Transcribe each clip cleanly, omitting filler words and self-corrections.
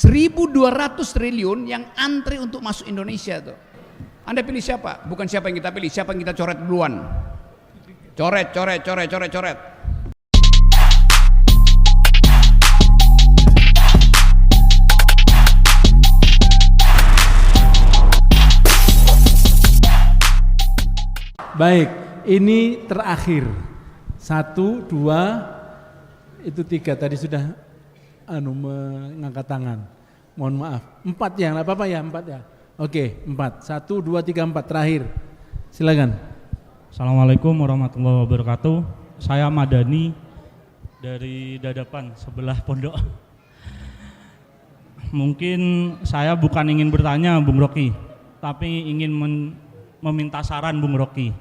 1.200 triliun yang antri untuk masuk Indonesia tuh. Anda pilih siapa? Bukan siapa yang kita pilih, siapa yang kita coret duluan. Coret. Baik, ini terakhir. 1, 2, itu 3 tadi sudah mengangkat tangan. Mohon maaf. 4 ya, nggak apa-apa ya, 4 ya. Oke, 4. 1, 2, 3, 4 terakhir. Silakan. Assalamualaikum warahmatullahi wabarakatuh. Saya Madani dari Dadapan sebelah pondok. Mungkin saya bukan ingin bertanya Bung Rocky, tapi ingin meminta saran Bung Rocky.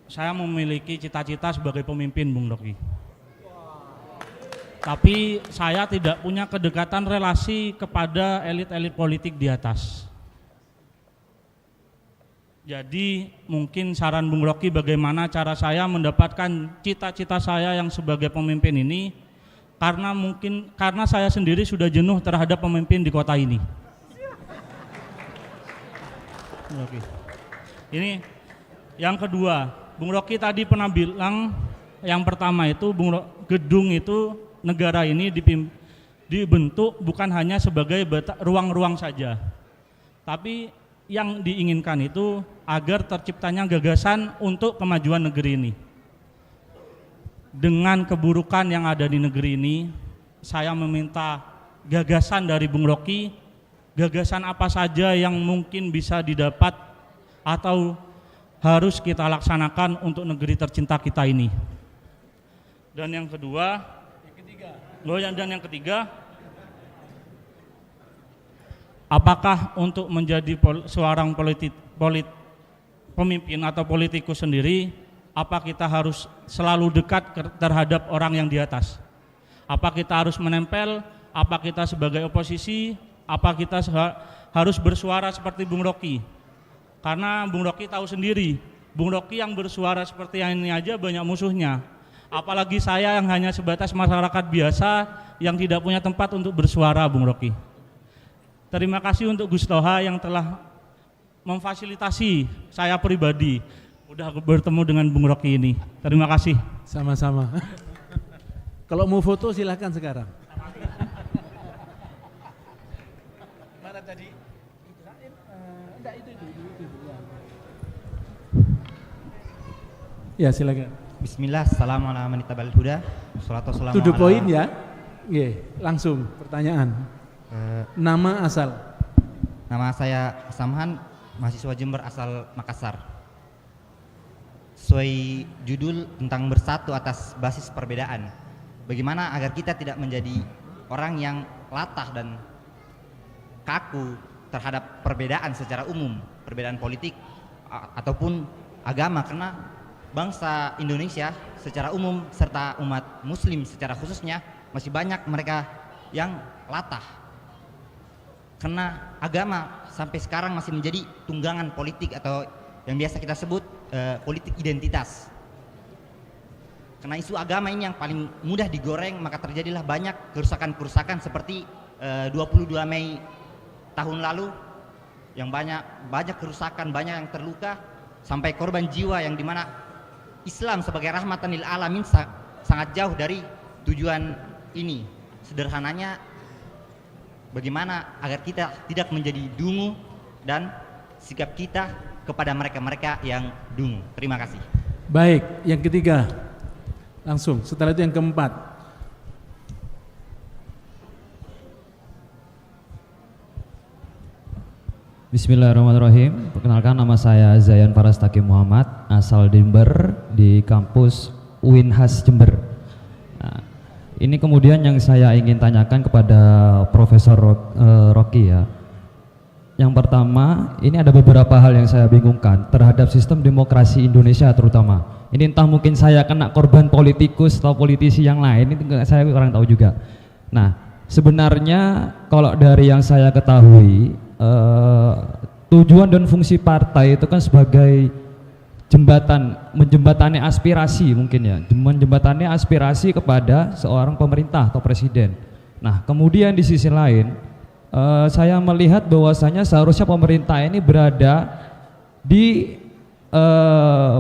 Saya memiliki cita-cita sebagai pemimpin Bung Rocky. Tapi saya tidak punya kedekatan relasi kepada elit-elit politik di atas. Jadi mungkin saran Bung Rocky bagaimana cara saya mendapatkan cita-cita saya yang sebagai pemimpin ini, karena saya sendiri sudah jenuh terhadap pemimpin di kota ini. Oke. Ini yang kedua, Bung Rocky tadi pernah bilang yang pertama itu gedung itu negara ini dibentuk bukan hanya sebagai ruang-ruang saja, tapi yang diinginkan itu agar terciptanya gagasan untuk kemajuan negeri ini. Dengan keburukan yang ada di negeri ini, saya meminta gagasan dari Bung Rocky, gagasan apa saja yang mungkin bisa didapat atau harus kita laksanakan untuk negeri tercinta kita ini. Dan yang kedua, dan yang ketiga, apakah untuk menjadi seorang pemimpin atau politikus sendiri, apa kita harus selalu dekat terhadap orang yang di atas? Apa kita harus menempel? Apa kita sebagai oposisi? Apa kita harus bersuara seperti Bung Rocky? Karena Bung Rocky tahu sendiri, Bung Rocky yang bersuara seperti ini aja banyak musuhnya. Apalagi saya yang hanya sebatas masyarakat biasa yang tidak punya tempat untuk bersuara, Bung Rocky. Terima kasih untuk Gus Toha yang telah memfasilitasi saya pribadi udah bertemu dengan Bung Rocky ini. Terima kasih. Sama-sama. Kalau mau foto silakan sekarang. Mana tadi? Ya silakan. Bismillah, assalamualaikum warahmatullahi To the point ya. Langsung pertanyaan. Nama asal. Nama saya Samhan, mahasiswa Jember asal Makassar. Sesuai judul tentang bersatu atas basis perbedaan. Bagaimana agar kita tidak menjadi orang yang latah dan kaku terhadap perbedaan secara umum, perbedaan politik ataupun agama, karena bangsa Indonesia secara umum serta umat muslim secara khususnya masih banyak mereka yang latah karena agama sampai sekarang masih menjadi tunggangan politik atau yang biasa kita sebut politik identitas. Karena isu agama ini yang paling mudah digoreng, maka terjadilah banyak kerusakan-kerusakan seperti 22 Mei tahun lalu yang banyak kerusakan, banyak yang terluka sampai korban jiwa, yang dimana Islam sebagai rahmatan lil alamin sangat jauh dari tujuan ini. Sederhananya, bagaimana agar kita tidak menjadi dungu dan sikap kita kepada mereka-mereka yang dungu. Terima kasih. Baik, yang ketiga langsung, setelah itu yang keempat. Bismillahirrahmanirrahim. Perkenalkan, nama saya Zayan Farastaki Muhammad, asal Jember di kampus Uinhas Jember. Nah, ini kemudian yang saya ingin tanyakan kepada Profesor Rocky ya. Yang pertama, ini ada beberapa hal yang saya bingungkan terhadap sistem demokrasi Indonesia terutama. Ini entah mungkin saya kena korban politikus atau politisi yang lain, itu saya kurang tahu juga. Nah, sebenarnya kalau dari yang saya ketahui, tujuan dan fungsi partai itu kan sebagai menjembatani aspirasi mungkin ya, menjembatani aspirasi kepada seorang pemerintah atau presiden. Nah, kemudian di sisi lain saya melihat bahwasanya seharusnya pemerintah ini berada di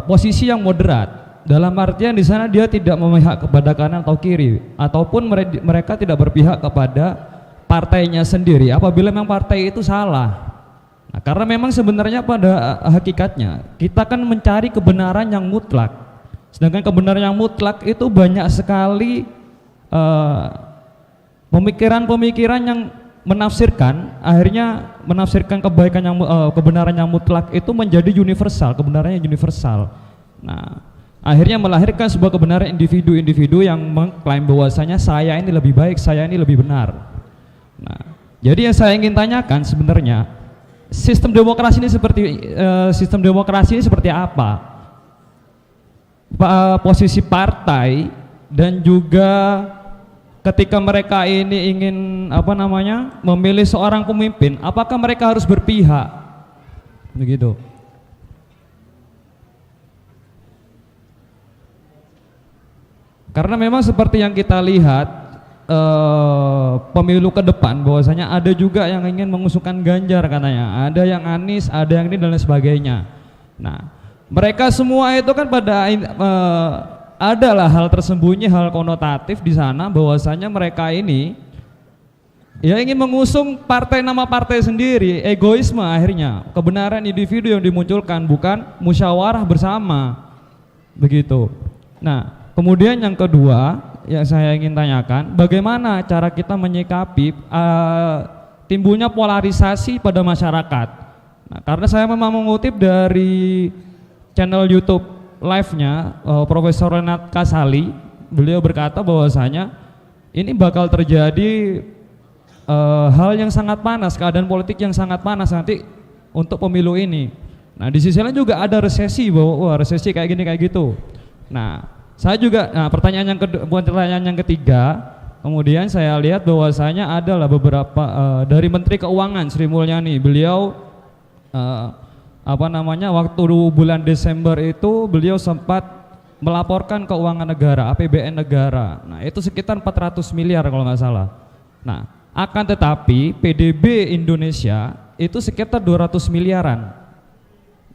posisi yang moderat. Dalam artian di sana dia tidak memihak kepada kanan atau kiri, ataupun mereka tidak berpihak kepada partainya sendiri apabila memang partai itu salah. Nah, karena memang sebenarnya pada hakikatnya kita kan mencari kebenaran yang mutlak, sedangkan kebenaran yang mutlak itu banyak sekali pemikiran-pemikiran yang akhirnya menafsirkan kebaikan yang kebenaran yang mutlak itu menjadi universal, kebenarannya universal. Nah, akhirnya melahirkan sebuah kebenaran individu-individu yang mengklaim bahwasanya saya ini lebih baik, saya ini lebih benar. Nah, jadi yang saya ingin tanyakan sebenarnya sistem demokrasi ini seperti apa? Posisi partai dan juga ketika mereka ini ingin memilih seorang pemimpin, apakah mereka harus berpihak? Begitu. Karena memang seperti yang kita lihat pemilu ke depan bahwasanya ada juga yang ingin mengusungkan Ganjar katanya, ada yang Anies, ada yang ini dan lain sebagainya. Nah, mereka semua itu kan pada adalah hal tersembunyi, hal konotatif di sana bahwasanya mereka ini ya ingin mengusung nama partai sendiri, egoisme akhirnya, kebenaran individu yang dimunculkan bukan musyawarah bersama. Begitu. Nah, kemudian yang kedua yang saya ingin tanyakan, bagaimana cara kita menyikapi timbulnya polarisasi pada masyarakat. Nah, karena saya memang mengutip dari channel YouTube live-nya Profesor Renat Kasali, beliau berkata bahwasanya ini bakal terjadi hal yang sangat panas, keadaan politik yang sangat panas nanti untuk pemilu ini. Nah, di sisi lain juga ada resesi, bahwa resesi kayak gini kayak gitu. Nah, saya juga, pertanyaan yang ketiga, kemudian saya lihat bahwasanya adalah beberapa dari Menteri Keuangan Sri Mulyani, beliau waktu bulan Desember itu beliau sempat melaporkan keuangan negara, APBN negara. Nah, itu sekitar 400 miliar kalau nggak salah. Nah, akan tetapi PDB Indonesia itu sekitar 200 miliaran.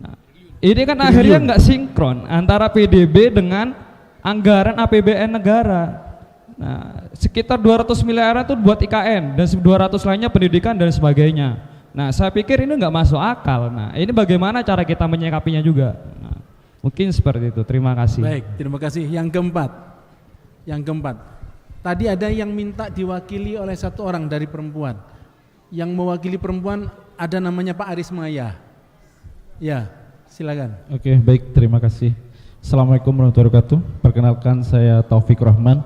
Nah, ini kan akhirnya nggak sinkron antara PDB dengan anggaran APBN negara. Nah, sekitar 200 miliar itu buat IKN dan 200 lainnya pendidikan dan sebagainya. Nah, saya pikir ini nggak masuk akal. Nah, ini bagaimana cara kita menyikapinya juga. Nah, mungkin seperti itu. Terima kasih. Baik, terima kasih. Yang keempat, tadi ada yang minta diwakili oleh satu orang dari perempuan. Yang mewakili perempuan ada namanya Pak Aris Maya. Ya, silakan. Oke, baik, terima kasih. Assalamualaikum warahmatullahi wabarakatuh. Perkenalkan, saya Taufik Rahman.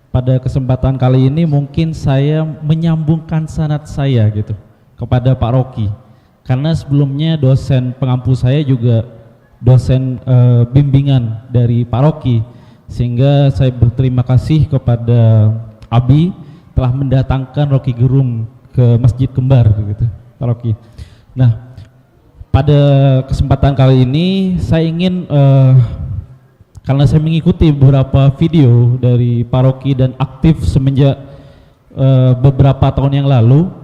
Pada kesempatan kali ini mungkin saya menyambungkan sanad saya gitu kepada Pak Rocky, karena sebelumnya dosen pengampu saya juga dosen bimbingan dari Pak Rocky, sehingga saya berterima kasih kepada Abi telah mendatangkan Rocky Gerung ke Masjid Kembar gitu, Pak Rocky. Nah, pada kesempatan kali ini saya ingin karena saya mengikuti beberapa video dari Pak Rocky dan aktif semenjak beberapa tahun yang lalu,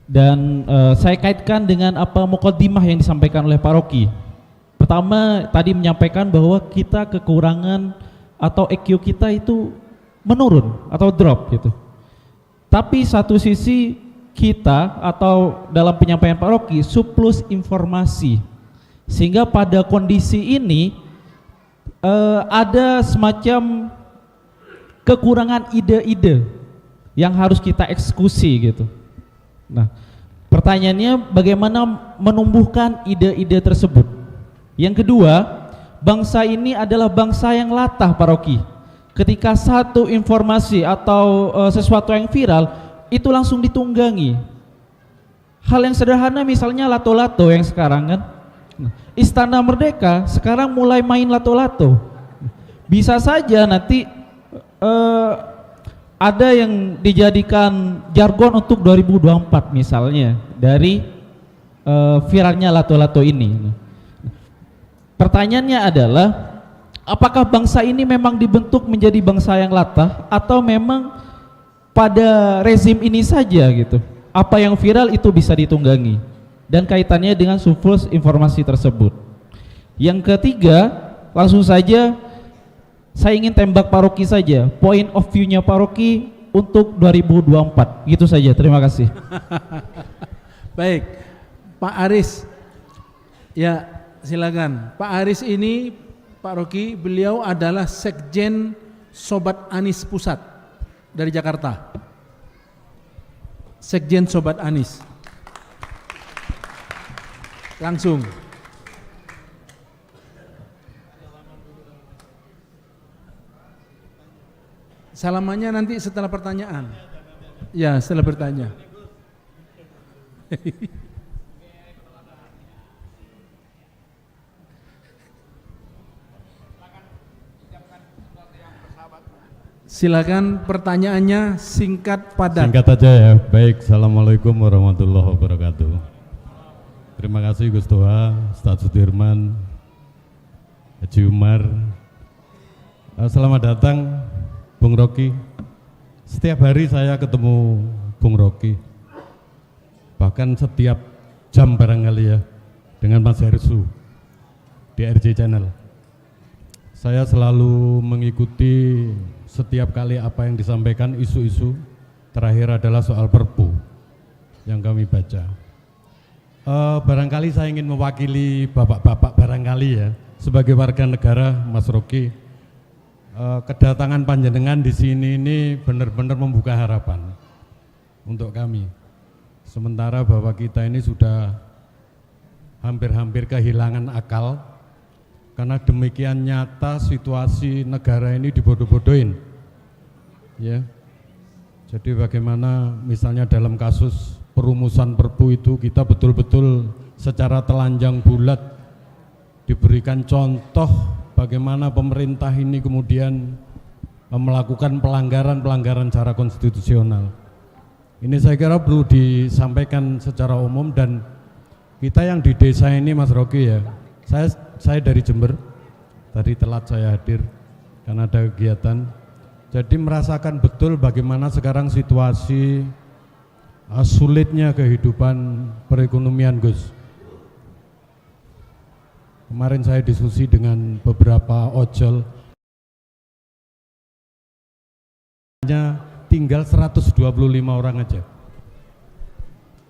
dan saya kaitkan dengan apa mukaddimah yang disampaikan oleh Pak Rocky. Pertama, tadi menyampaikan bahwa kita kekurangan atau EQ kita itu menurun atau drop gitu. Tapi satu sisi kita atau dalam penyampaian Pak Rocky surplus informasi, sehingga pada kondisi ini ada semacam kekurangan ide-ide yang harus kita eksekusi gitu. Nah, pertanyaannya bagaimana menumbuhkan ide-ide tersebut. Yang kedua, bangsa ini adalah bangsa yang latah, Pak Rocky. Ketika satu informasi atau sesuatu yang viral itu langsung ditunggangi. Hal yang sederhana misalnya lato-lato yang sekarang kan, Istana Merdeka sekarang mulai main lato-lato. Bisa saja nanti ada yang dijadikan jargon untuk 2024 misalnya dari viralnya lato-lato ini. Pertanyaannya adalah, apakah bangsa ini memang dibentuk menjadi bangsa yang latah atau memang pada rezim ini saja gitu? Apa yang viral itu bisa ditunggangi dan kaitannya dengan surplus informasi tersebut. Yang ketiga, langsung saja saya ingin tembak Pak Rocky saja, point of view-nya Pak Rocky untuk 2024. Gitu saja, terima kasih. Baik, Pak Aris. Ya, silakan. Pak Aris ini, Pak Rocky, beliau adalah Sekjen Sobat Anies Pusat dari Jakarta. Sekjen Sobat Anies. Langsung. Salamannya nanti setelah pertanyaan. Ya, setelah bertanya. Silakan pertanyaannya singkat padat. Singkat aja ya. Baik, Assalamualaikum warahmatullahi wabarakatuh. Terima kasih Gus Toha, Ustadz Sudirman, Haji Umar. Selamat datang Bung Rocky. Setiap hari saya ketemu Bung Rocky. Bahkan setiap jam barangkali ya, dengan Mas Hersu di RJ Channel. Saya selalu mengikuti setiap kali apa yang disampaikan, isu-isu. Terakhir adalah soal Perpu yang kami baca. Barangkali saya ingin mewakili bapak-bapak barangkali ya, sebagai warga negara Mas Rocky. Kedatangan panjenengan di sini ini benar-benar membuka harapan untuk kami. Sementara bahwa kita ini sudah hampir-hampir kehilangan akal karena demikian nyata situasi negara ini dibodoh-bodohin. Ya. Jadi bagaimana misalnya dalam kasus perumusan Perpu itu kita betul-betul secara telanjang bulat diberikan contoh bagaimana pemerintah ini kemudian melakukan pelanggaran-pelanggaran secara konstitusional. Ini saya kira perlu disampaikan secara umum, dan kita yang di desa ini Mas Rocky ya, saya dari Jember, tadi telat saya hadir karena ada kegiatan, jadi merasakan betul bagaimana sekarang situasi sulitnya kehidupan perekonomian Gus. Kemarin saya diskusi dengan beberapa ojol, hanya tinggal 125 orang aja.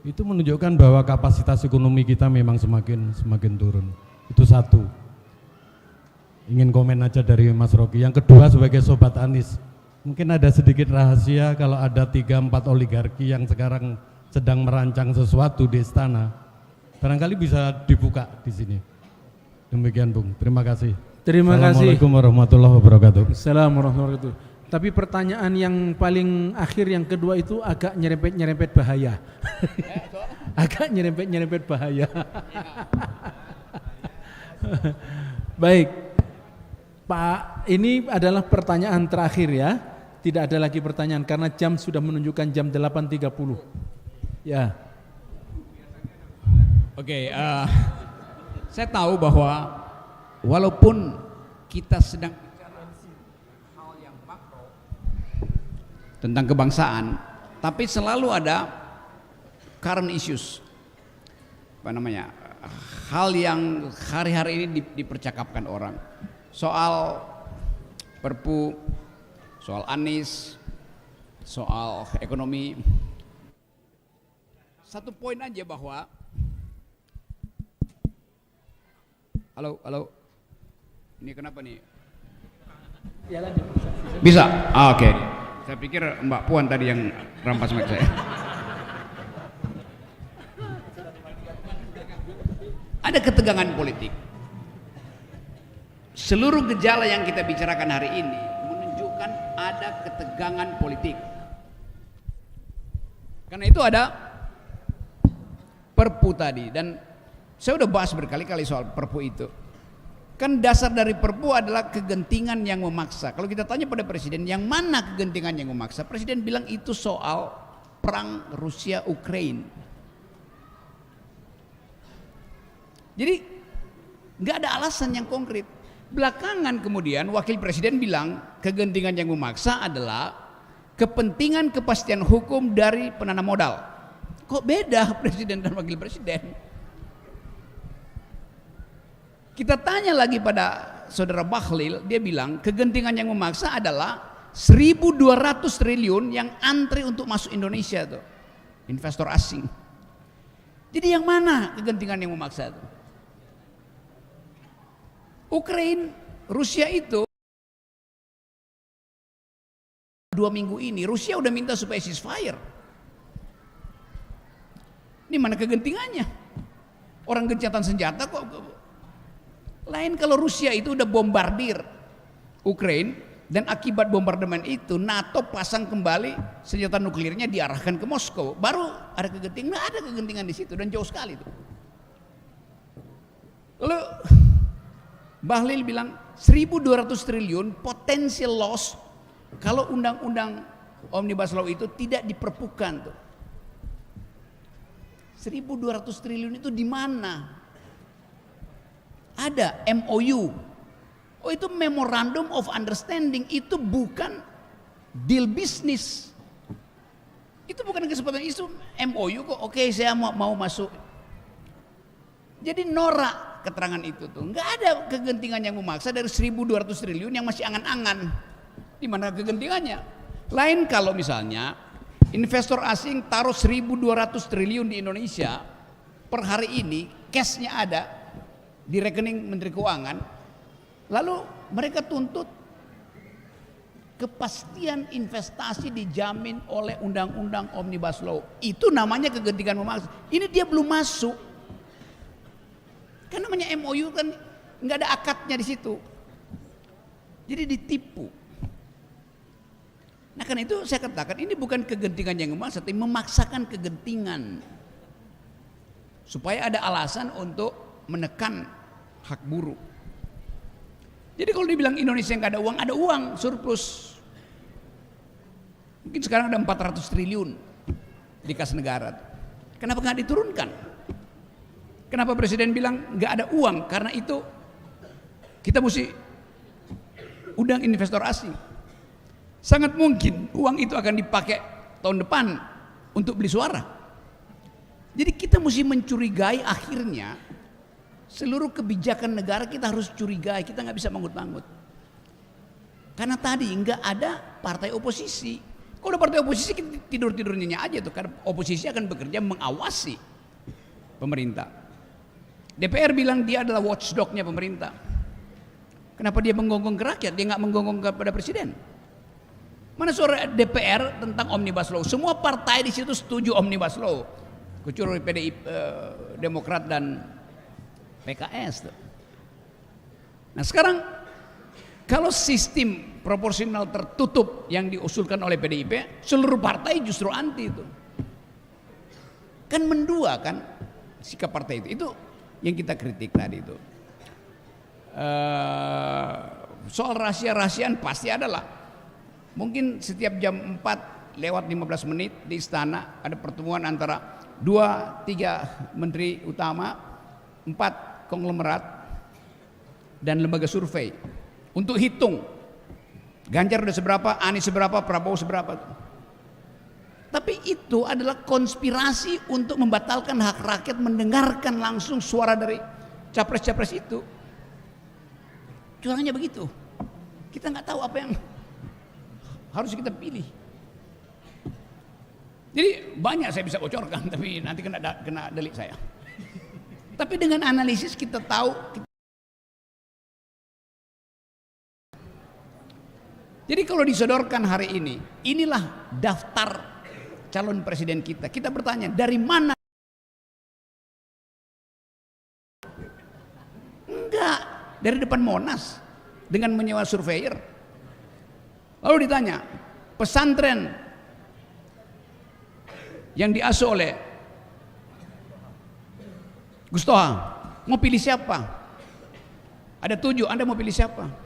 Itu menunjukkan bahwa kapasitas ekonomi kita memang semakin turun. Itu satu. Ingin komen aja dari Mas Rocky. Yang kedua, sebagai Sobat Anies, mungkin ada sedikit rahasia kalau ada 3-4 oligarki yang sekarang sedang merancang sesuatu di istana. Barangkali bisa dibuka di sini. Demikian Bung, terima kasih. Terima kasih. Assalamualaikum warahmatullahi wabarakatuh. Assalamualaikum warahmatullahi wabarakatuh. Tapi pertanyaan yang paling akhir yang kedua itu agak nyerempet-nyerempet bahaya. Agak nyerempet-nyerempet bahaya. Baik, Pak, ini adalah pertanyaan terakhir ya. Tidak ada lagi pertanyaan karena jam sudah menunjukkan jam 8.30. Ya. Oke, saya tahu bahwa walaupun kita sedang bicara hal yang makro tentang kebangsaan, tapi selalu ada current issues, apa namanya, hal yang hari-hari ini dipercakapkan orang, soal Perpu, soal Anies, soal ekonomi. Satu poin aja bahwa halo, ini kenapa nih? Ya lanjut. Bisa? Oke. Saya pikir Mbak Puan tadi yang rampas mic saya. Ada ketegangan politik. Seluruh gejala yang kita bicarakan hari ini menunjukkan ada ketegangan politik. Karena itu ada Perpu tadi, dan saya udah bahas berkali-kali soal Perpu itu. Kan dasar dari Perpu adalah kegentingan yang memaksa. Kalau kita tanya pada Presiden, yang mana kegentingan yang memaksa? Presiden bilang itu soal perang Rusia-Ukraine. Jadi Nggak ada alasan yang konkret. Belakangan kemudian wakil presiden bilang kegentingan yang memaksa adalah kepentingan kepastian hukum dari penanam modal. Kok beda presiden dan wakil presiden? Kita tanya lagi pada saudara Bahlil, dia bilang kegentingan yang memaksa adalah 1.200 triliun yang antri untuk masuk Indonesia tuh, investor asing. Jadi yang mana kegentingan yang memaksa tuh? Ukraina, Rusia itu 2 minggu ini Rusia udah minta supaya ceasefire. Ini mana kegentingannya? Orang gencatan senjata kok. Lain kalau Rusia itu udah bombardir Ukraina, dan akibat bombardemen itu NATO pasang kembali senjata nuklirnya diarahkan ke Moskow. Baru ada kegentingan. Nggak ada kegentingan di situ dan jauh sekali itu. Lalu Bahlil bilang 1.200 triliun potential loss kalau undang-undang Omnibus Law itu tidak diperpukan tuh. 1.200 triliun itu di mana? Ada MOU. Oh, itu Memorandum of Understanding, itu bukan deal bisnis. Itu bukan kesepakatan, itu MOU kok. Oke, saya mau masuk. Jadi norak keterangan itu tuh. Nggak ada kegentingan yang memaksa dari 1.200 triliun yang masih angan-angan. Di mana kegentingannya? Lain kalau misalnya investor asing taruh 1.200 triliun di Indonesia per hari ini, cashnya ada di rekening Menteri Keuangan. Lalu mereka tuntut kepastian investasi dijamin oleh undang-undang Omnibus Law. Itu namanya kegentingan memaksa. Ini dia belum masuk. Kan namanya MOU kan nggak ada akadnya di situ. Jadi ditipu. Nah karena itu saya katakan ini bukan kegentingan yang memaksa, tapi memaksakan kegentingan supaya ada alasan untuk menekan hak buruh. Jadi kalau dibilang Indonesia nggak ada uang surplus. Mungkin sekarang ada 400 triliun di kas negara. Kenapa nggak diturunkan? Kenapa presiden bilang nggak ada uang? Karena itu kita mesti undang investor asing. Sangat mungkin uang itu akan dipakai tahun depan untuk beli suara. Jadi kita mesti mencurigai akhirnya seluruh kebijakan negara kita harus curigai, kita nggak bisa manggut-manggut. Karena tadi nggak ada partai oposisi. Kalau ada partai oposisi kita tidur-tidurnya aja tuh, karena oposisi akan bekerja mengawasi pemerintah. DPR bilang dia adalah watchdognya pemerintah. Kenapa dia menggonggong ke rakyat? Dia nggak menggonggong kepada presiden. Mana suara DPR tentang Omnibus Law? Semua partai di situ setuju Omnibus Law, kecuali PDIP, Demokrat dan PKS. Nah sekarang kalau sistem proporsional tertutup yang diusulkan oleh PDIP, seluruh partai justru anti itu. Kan mendua kan sikap partai itu. Itu yang kita kritik tadi itu. Soal rahasia-rahasiaan pasti adalah. Mungkin setiap jam 4 lewat 15 menit di istana ada pertemuan antara 2-3 menteri utama, 4 konglomerat dan lembaga survei untuk hitung Ganjar udah seberapa, Anies seberapa, Prabowo seberapa. Tapi itu adalah konspirasi untuk membatalkan hak rakyat mendengarkan langsung suara dari capres-capres itu. Curangnya begitu. Kita nggak tahu apa yang harus kita pilih. Jadi banyak saya bisa bocorkan, tapi nanti kena delik saya. Tapi dengan analisis kita tahu. Jadi kalau disodorkan hari ini, inilah daftar calon presiden kita. Kita bertanya, dari mana? Enggak, dari depan Monas dengan menyewa surveyor. Lalu ditanya, pesantren yang diasuh oleh Gus Toha, mau pilih siapa? Ada 7, Anda mau pilih siapa?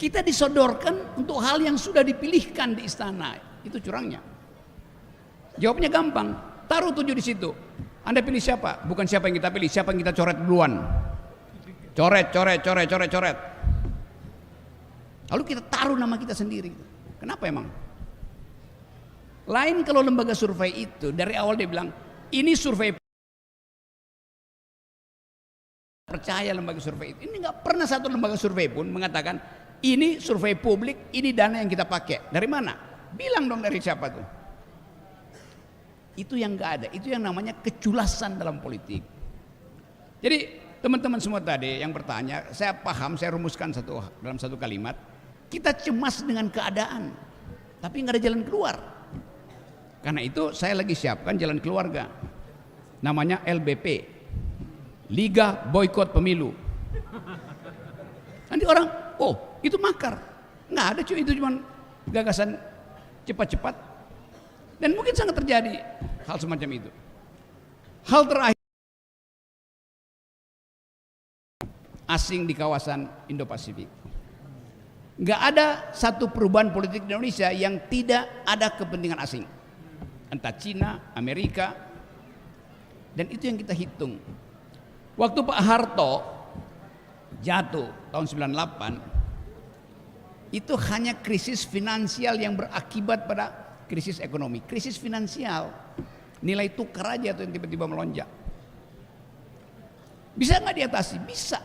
Kita disodorkan untuk hal yang sudah dipilihkan di istana. Itu curangnya. Jawabnya gampang, taruh 7 di situ. Anda pilih siapa? Bukan siapa yang kita pilih, siapa yang kita coret duluan. Coret. Lalu kita taruh nama kita sendiri. Kenapa emang? Lain kalau lembaga survei itu dari awal dia bilang ini survei, percaya lembaga survei itu. Ini nggak pernah satu lembaga survei pun mengatakan ini survei publik, ini dana yang kita pakai. Dari mana? Bilang dong dari siapa tuh? Itu yang nggak ada. Itu yang namanya keculasan dalam politik. Jadi teman-teman semua tadi yang bertanya, saya paham, saya rumuskan dalam satu kalimat. Kita cemas dengan keadaan, tapi nggak ada jalan keluar. Karena itu saya lagi siapkan jalan keluarga. Namanya LBP, Liga Boykot Pemilu. Nanti orang, oh itu makar. Nggak ada cuy, itu cuma gagasan cepat-cepat. Dan mungkin sangat terjadi hal semacam itu. Hal terakhir, asing di kawasan Indo-Pasifik. Nggak ada satu perubahan politik di Indonesia yang tidak ada kepentingan asing. Entah Cina, Amerika, dan itu yang kita hitung. Waktu Pak Harto jatuh tahun 98, itu hanya krisis finansial yang berakibat pada krisis ekonomi, krisis finansial. Nilai tukar aja tuh yang tiba-tiba melonjak. Bisa nggak diatasi? Bisa.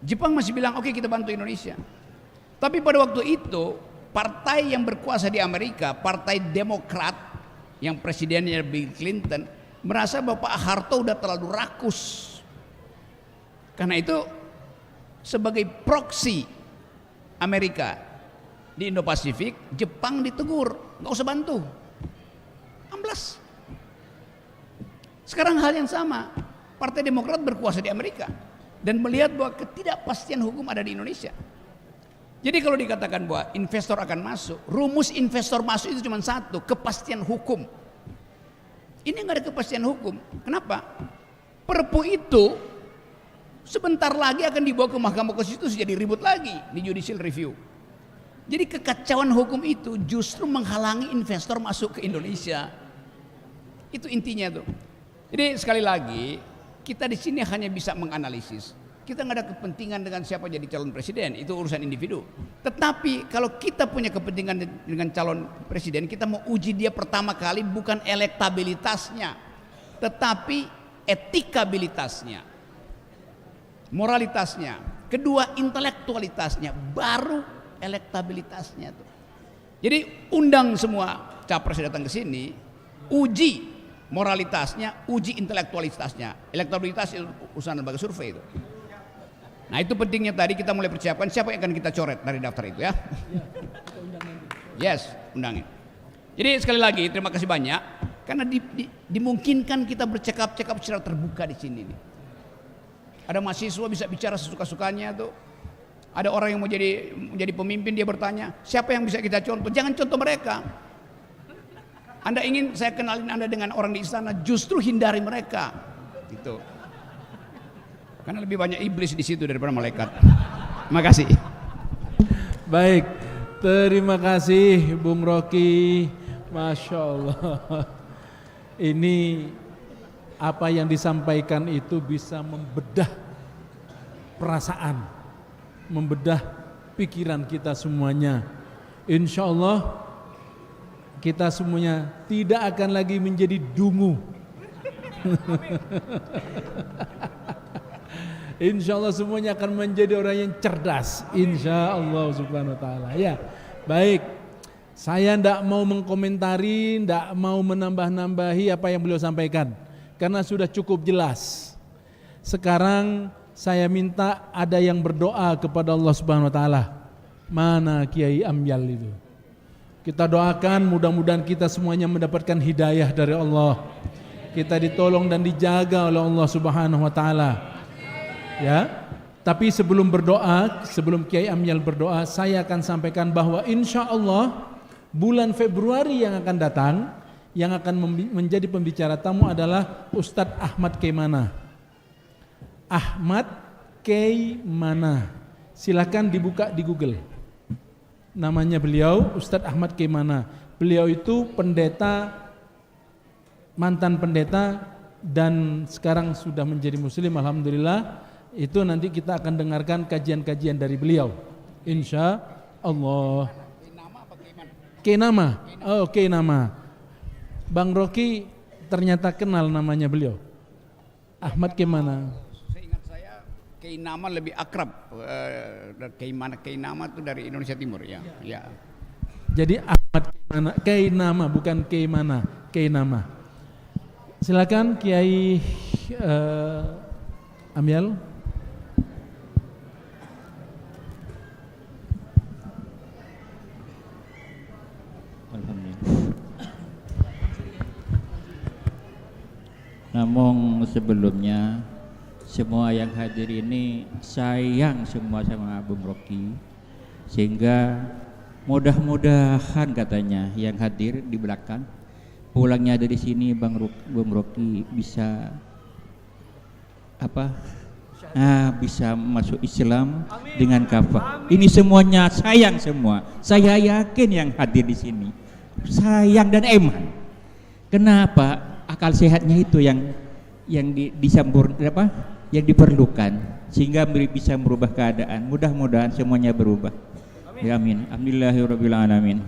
Jepang masih bilang oke, kita bantu Indonesia. Tapi pada waktu itu partai yang berkuasa di Amerika, Partai Demokrat yang presidennya Bill Clinton, merasa bahwa Pak Harto udah terlalu rakus. Karena itu sebagai proksi Amerika di Indo-Pasifik, Jepang ditegur, nggak usah bantu, amblas. Sekarang hal yang sama, Partai Demokrat berkuasa di Amerika dan melihat bahwa ketidakpastian hukum ada di Indonesia. Jadi kalau dikatakan bahwa investor akan masuk, rumus investor masuk itu cuma satu, kepastian hukum. Ini nggak ada kepastian hukum. Kenapa? Perpu itu sebentar lagi akan dibawa ke Mahkamah Konstitusi, jadi ribut lagi di judicial review. Jadi kekacauan hukum itu justru menghalangi investor masuk ke Indonesia. Itu intinya tuh. Jadi sekali lagi kita di sini hanya bisa menganalisis. Kita nggak ada kepentingan dengan siapa jadi calon presiden, itu urusan individu. Tetapi kalau kita punya kepentingan dengan calon presiden, kita mau uji dia pertama kali bukan elektabilitasnya, tetapi etikabilitasnya, moralitasnya, kedua intelektualitasnya, baru elektabilitasnya tuh. Jadi undang semua capres yang datang ke sini, uji moralitasnya, uji intelektualitasnya. Elektabilitas itu urusan lembaga survei itu. Nah itu pentingnya tadi kita mulai persiapkan siapa yang akan kita coret dari daftar itu ya. Yes, undangin. Jadi sekali lagi terima kasih banyak karena dimungkinkan kita bercakap-cakap secara terbuka di sini nih. Ada mahasiswa bisa bicara sesuka-sukanya tuh. Ada orang yang mau jadi pemimpin, dia bertanya, siapa yang bisa kita contoh? Jangan contoh mereka. Anda ingin saya kenalin Anda dengan orang di istana, justru hindari mereka. Gitu. Karena lebih banyak iblis di situ daripada malaikat. Terima kasih. Baik, terima kasih Bung Rocky. Masya Allah. Ini apa yang disampaikan itu bisa membedah perasaan, membedah pikiran kita semuanya. Insya Allah kita semuanya tidak akan lagi menjadi dungu. Insya Allah semuanya akan menjadi orang yang cerdas. Insya Allah subhanahu wa ta'ala. Ya, baik. Saya tidak mau mengkomentari, tidak mau menambah-nambahi apa yang beliau sampaikan. Karena sudah cukup jelas. Sekarang saya minta ada yang berdoa kepada Allah subhanahu wa ta'ala. Mana Kiai Amyal itu? Kita doakan mudah-mudahan kita semuanya mendapatkan hidayah dari Allah. Kita ditolong dan dijaga oleh Allah subhanahu wa ta'ala. Ya, tapi sebelum berdoa, sebelum Kiai Amyal berdoa, saya akan sampaikan bahwa insya Allah bulan Februari yang akan datang, yang akan menjadi pembicara tamu adalah Ustadz Ahmad Kaimana. Ahmad Kaimana, silakan dibuka di Google. Namanya beliau Ustadz Ahmad Kaimana. Beliau itu pendeta, mantan pendeta dan sekarang sudah menjadi muslim, alhamdulillah. Itu nanti kita akan dengarkan kajian-kajian dari beliau, insya Allah. Kenama, oh Kenama. Bang Rocky ternyata kenal namanya beliau, Ahmad Kemana. Seingat saya Keinama lebih akrab. Keinama itu dari Indonesia Timur ya. Ya. Jadi Ahmad Kemana, Keinama bukan Kemana, Keinama. Silakan Kiai Amyal. Namun sebelumnya semua yang hadir ini sayang semua sama Bung Rocky, sehingga mudah-mudahan katanya yang hadir di belakang pulangnya dari sini Bung Rocky bisa bisa masuk Islam dengan kafah. Ini semuanya sayang semua. Saya yakin yang hadir di sini sayang dan eman. Kenapa? Akal sehatnya itu yang yang diperlukan sehingga bisa merubah keadaan. Mudah-mudahan semuanya berubah. Ya amin. Alhamdulillahirabbil alamin.